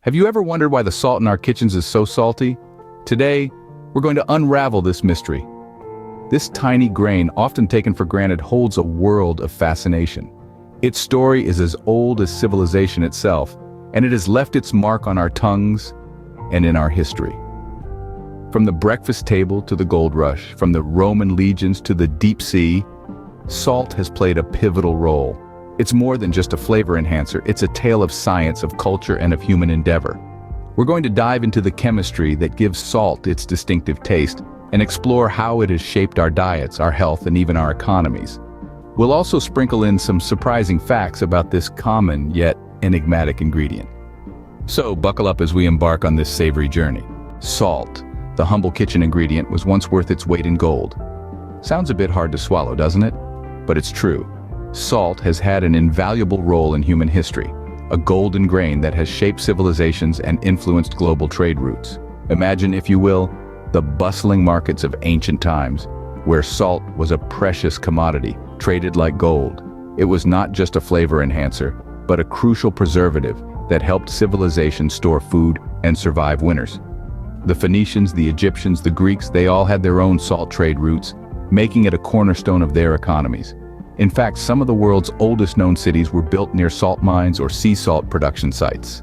Have you ever wondered why the salt in our kitchens is so salty? Today, we're going to unravel this mystery. This tiny grain, often taken for granted, holds a world of fascination. Its story is as old as civilization itself, and it has left its mark on our tongues and in our history. From the breakfast table to the gold rush, from the Roman legions to the deep sea, salt has played a pivotal role. It's more than just a flavor enhancer, it's a tale of science, of culture, and of human endeavor. We're going to dive into the chemistry that gives salt its distinctive taste and explore how it has shaped our diets, our health, and even our economies. We'll also sprinkle in some surprising facts about this common yet enigmatic ingredient. So buckle up as we embark on this savory journey. Salt, the humble kitchen ingredient, was once worth its weight in gold. Sounds a bit hard to swallow, doesn't it? But it's true. Salt has had an invaluable role in human history, a golden grain that has shaped civilizations and influenced global trade routes. Imagine, if you will, the bustling markets of ancient times, where salt was a precious commodity, traded like gold. It was not just a flavor enhancer, but a crucial preservative that helped civilizations store food and survive winters. The Phoenicians, the Egyptians, the Greeks, they all had their own salt trade routes, making it a cornerstone of their economies. In fact, some of the world's oldest known cities were built near salt mines or sea salt production sites.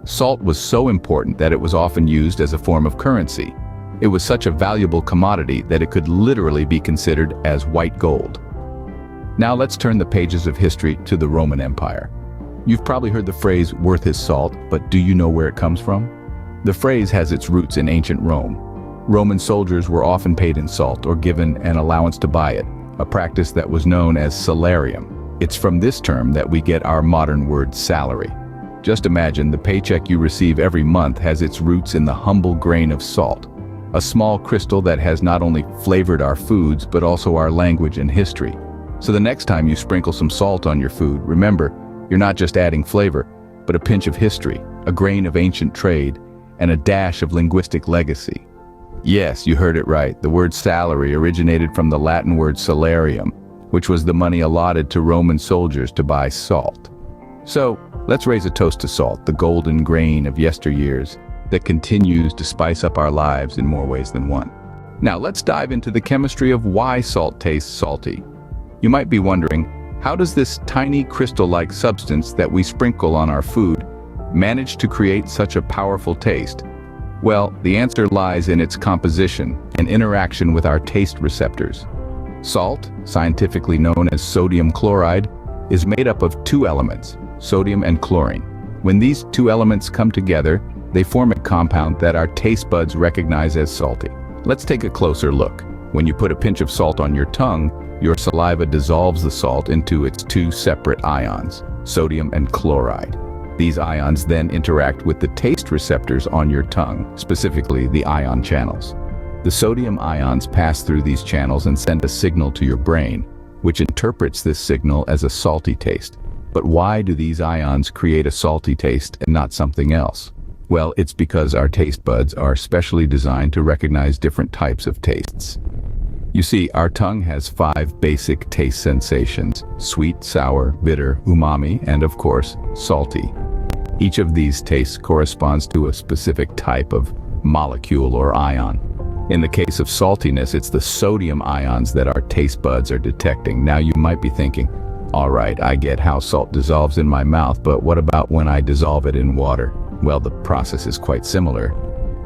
Salt was so important that it was often used as a form of currency. It was such a valuable commodity that it could literally be considered as white gold. Now let's turn the pages of history to the Roman Empire. You've probably heard the phrase "worth his salt," but do you know where it comes from? The phrase has its roots in ancient Rome. Roman soldiers were often paid in salt or given an allowance to buy it, a practice that was known as salarium. It's from this term that we get our modern word salary. Just imagine the paycheck you receive every month has its roots in the humble grain of salt, a small crystal that has not only flavored our foods but also our language and history. So the next time you sprinkle some salt on your food, remember, you're not just adding flavor, but a pinch of history, a grain of ancient trade, and a dash of linguistic legacy. Yes, you heard it right. The word salary originated from the Latin word salarium, which was the money allotted to Roman soldiers to buy salt. So, let's raise a toast to salt, the golden grain of yesteryears that continues to spice up our lives in more ways than one. Now, let's dive into the chemistry of why salt tastes salty. You might be wondering, how does this tiny crystal-like substance that we sprinkle on our food manage to create such a powerful taste? Well, the answer lies in its composition and interaction with our taste receptors. Salt, scientifically known as sodium chloride, is made up of two elements, sodium and chlorine. When these two elements come together, they form a compound that our taste buds recognize as salty. Let's take a closer look. When you put a pinch of salt on your tongue, your saliva dissolves the salt into its two separate ions, sodium and chloride. These ions then interact with the taste receptors on your tongue, specifically the ion channels. The sodium ions pass through these channels and send a signal to your brain, which interprets this signal as a salty taste. But why do these ions create a salty taste and not something else? Well, it's because our taste buds are specially designed to recognize different types of tastes. You see, our tongue has 5 basic taste sensations: sweet, sour, bitter, umami, and of course, salty. Each of these tastes corresponds to a specific type of molecule or ion. In the case of saltiness, it's the sodium ions that our taste buds are detecting. Now you might be thinking, all right, I get how salt dissolves in my mouth, but what about when I dissolve it in water? Well, the process is quite similar.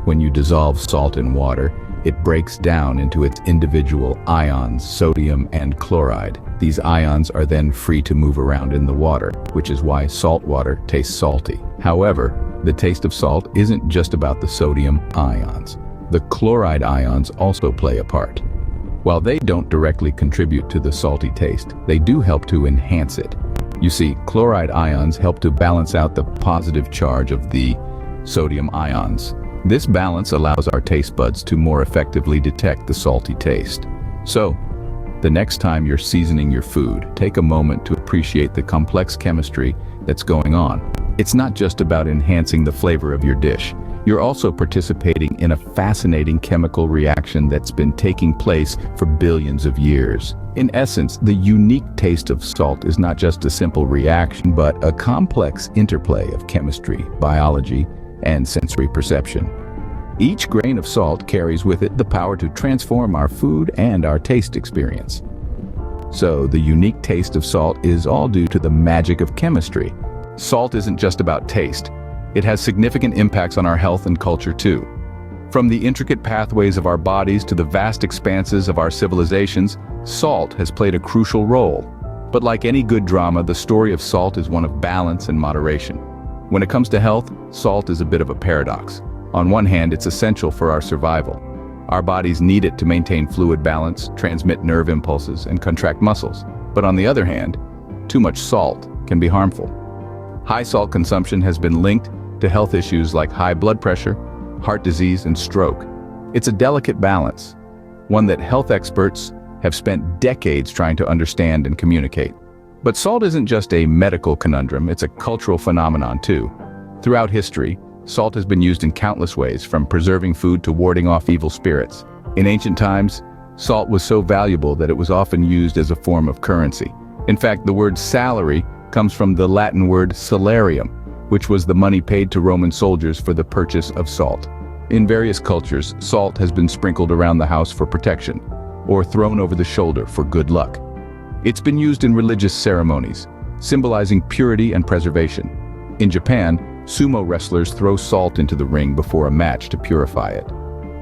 When you dissolve salt in water, it breaks down into its individual ions, sodium and chloride. These ions are then free to move around in the water, which is why salt water tastes salty. However, the taste of salt isn't just about the sodium ions. The chloride ions also play a part. While they don't directly contribute to the salty taste, they do help to enhance it. You see, chloride ions help to balance out the positive charge of the sodium ions. This balance allows our taste buds to more effectively detect the salty taste. So, the next time you're seasoning your food, take a moment to appreciate the complex chemistry that's going on. It's not just about enhancing the flavor of your dish. You're also participating in a fascinating chemical reaction that's been taking place for billions of years. In essence, the unique taste of salt is not just a simple reaction, but a complex interplay of chemistry, biology, and sensory perception. Each grain of salt carries with it the power to transform our food and our taste experience. So, the unique taste of salt is all due to the magic of chemistry. Salt isn't just about taste. It has significant impacts on our health and culture too. From the intricate pathways of our bodies to the vast expanses of our civilizations, salt has played a crucial role. But like any good drama, the story of salt is one of balance and moderation. When it comes to health, salt is a bit of a paradox. On one hand, it's essential for our survival. Our bodies need it to maintain fluid balance, transmit nerve impulses, and contract muscles. But on the other hand, too much salt can be harmful. High salt consumption has been linked to health issues like high blood pressure, heart disease, and stroke. It's a delicate balance, one that health experts have spent decades trying to understand and communicate. But salt isn't just a medical conundrum, it's a cultural phenomenon too. Throughout history, salt has been used in countless ways, from preserving food to warding off evil spirits. In ancient times, salt was so valuable that it was often used as a form of currency. In fact, the word salary comes from the Latin word salarium, which was the money paid to Roman soldiers for the purchase of salt. In various cultures, salt has been sprinkled around the house for protection, or thrown over the shoulder for good luck. It's been used in religious ceremonies, symbolizing purity and preservation. In Japan, sumo wrestlers throw salt into the ring before a match to purify it.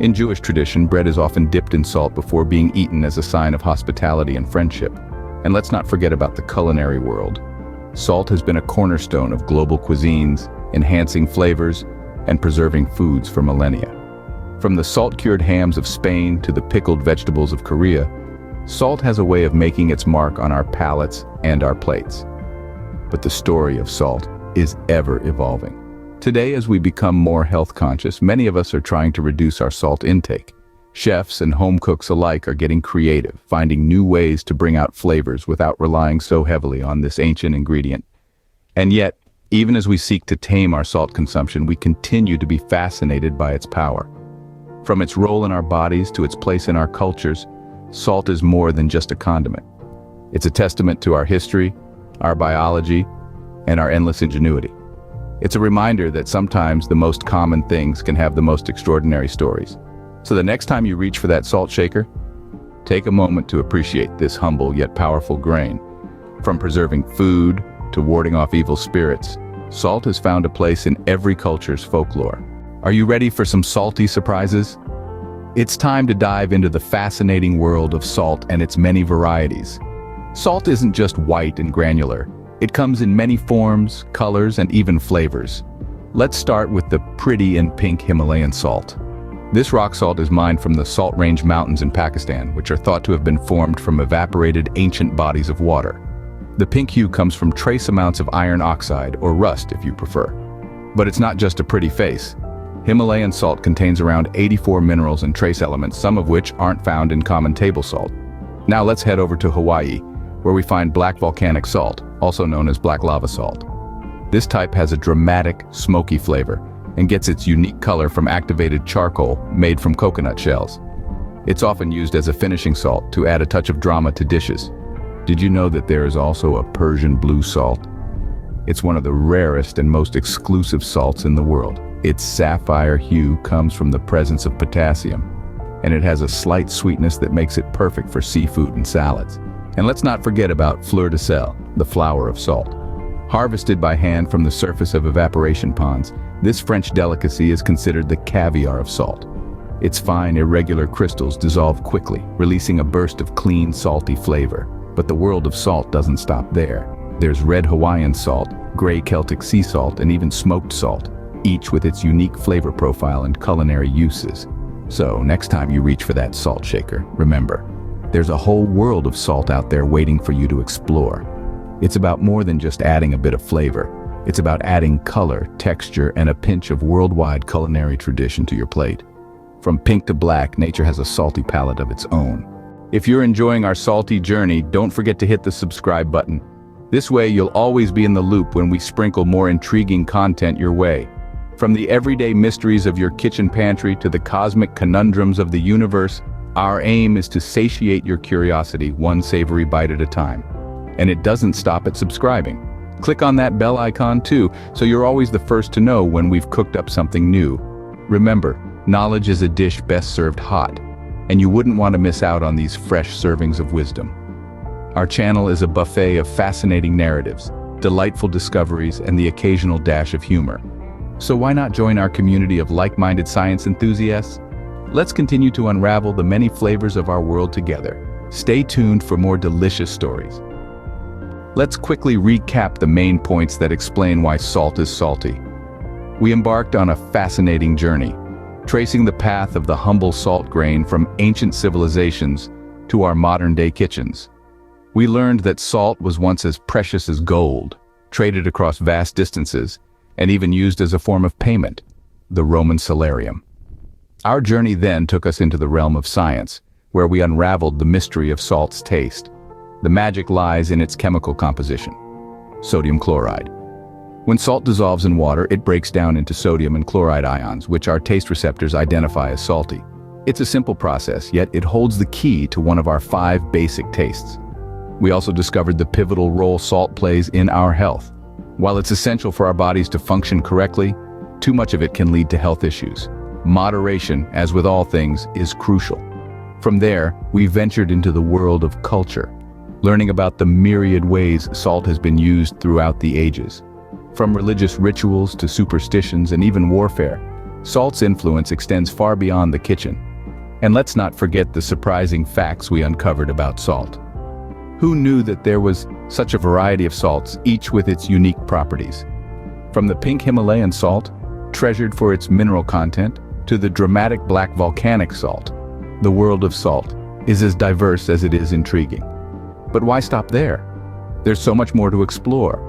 In Jewish tradition, bread is often dipped in salt before being eaten as a sign of hospitality and friendship. And let's not forget about the culinary world. Salt has been a cornerstone of global cuisines, enhancing flavors and preserving foods for millennia. From the salt-cured hams of Spain to the pickled vegetables of Korea, salt has a way of making its mark on our palates and our plates. But the story of salt is ever evolving. Today, as we become more health conscious, many of us are trying to reduce our salt intake. Chefs and home cooks alike are getting creative, finding new ways to bring out flavors without relying so heavily on this ancient ingredient. And yet, even as we seek to tame our salt consumption, we continue to be fascinated by its power. From its role in our bodies to its place in our cultures, salt is more than just a condiment. It's a testament to our history, our biology, and our endless ingenuity. It's a reminder that sometimes the most common things can have the most extraordinary stories. So the next time you reach for that salt shaker, take a moment to appreciate this humble yet powerful grain. From preserving food to warding off evil spirits, salt has found a place in every culture's folklore. Are you ready for some salty surprises? It's time to dive into the fascinating world of salt and its many varieties. Salt isn't just white and granular. It comes in many forms, colors, and even flavors. Let's start with the pretty and pink Himalayan salt. This rock salt is mined from the Salt Range Mountains in Pakistan, which are thought to have been formed from evaporated ancient bodies of water. The pink hue comes from trace amounts of iron oxide, or rust if you prefer. But it's not just a pretty face. Himalayan salt contains around 84 minerals and trace elements, some of which aren't found in common table salt. Now let's head over to Hawaii, where we find black volcanic salt, also known as black lava salt. This type has a dramatic, smoky flavor, and gets its unique color from activated charcoal made from coconut shells. It's often used as a finishing salt to add a touch of drama to dishes. Did you know that there is also a Persian blue salt? It's one of the rarest and most exclusive salts in the world. Its sapphire hue comes from the presence of potassium, and it has a slight sweetness that makes it perfect for seafood and salads. And let's not forget about fleur de sel, the flower of salt. Harvested by hand from the surface of evaporation ponds, this French delicacy is considered the caviar of salt. Its fine, irregular crystals dissolve quickly, releasing a burst of clean, salty flavor. But the world of salt doesn't stop there. There's red Hawaiian salt, gray Celtic sea salt, and even smoked salt, each with its unique flavor profile and culinary uses. So, next time you reach for that salt shaker, remember, there's a whole world of salt out there waiting for you to explore. It's about more than just adding a bit of flavor. It's about adding color, texture, and a pinch of worldwide culinary tradition to your plate. From pink to black, nature has a salty palette of its own. If you're enjoying our salty journey, don't forget to hit the subscribe button. This way, you'll always be in the loop when we sprinkle more intriguing content your way. From the everyday mysteries of your kitchen pantry to the cosmic conundrums of the universe, our aim is to satiate your curiosity one savory bite at a time. And it doesn't stop at subscribing. Click on that bell icon too, so you're always the first to know when we've cooked up something new. Remember, knowledge is a dish best served hot, and you wouldn't want to miss out on these fresh servings of wisdom. Our channel is a buffet of fascinating narratives, delightful discoveries, and the occasional dash of humor. So why not join our community of like-minded science enthusiasts? Let's continue to unravel the many flavors of our world together. Stay tuned for more delicious stories. Let's quickly recap the main points that explain why salt is salty. We embarked on a fascinating journey, tracing the path of the humble salt grain from ancient civilizations to our modern-day kitchens. We learned that salt was once as precious as gold, traded across vast distances, and even used as a form of payment, the Roman salarium. Our journey then took us into the realm of science, where we unraveled the mystery of salt's taste. The magic lies in its chemical composition, sodium chloride. When salt dissolves in water, it breaks down into sodium and chloride ions, which our taste receptors identify as salty. It's a simple process, yet it holds the key to one of our 5 basic tastes. We also discovered the pivotal role salt plays in our health. While it's essential for our bodies to function correctly, too much of it can lead to health issues. Moderation, as with all things, is crucial. From there, we ventured into the world of culture, learning about the myriad ways salt has been used throughout the ages. From religious rituals to superstitions and even warfare, salt's influence extends far beyond the kitchen. And let's not forget the surprising facts we uncovered about salt. Who knew that there was such a variety of salts, each with its unique properties? From the pink Himalayan salt, treasured for its mineral content, to the dramatic black volcanic salt, the world of salt is as diverse as it is intriguing. But why stop there? There's so much more to explore.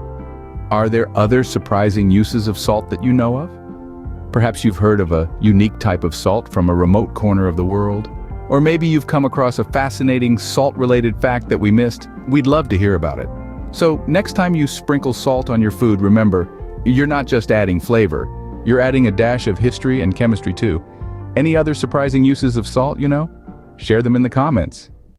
Are there other surprising uses of salt that you know of? Perhaps you've heard of a unique type of salt from a remote corner of the world. Or maybe you've come across a fascinating salt-related fact that we missed. We'd love to hear about it. So next time you sprinkle salt on your food, remember, you're not just adding flavor, you're adding a dash of history and chemistry too. Any other surprising uses of salt, you know? Share them in the comments.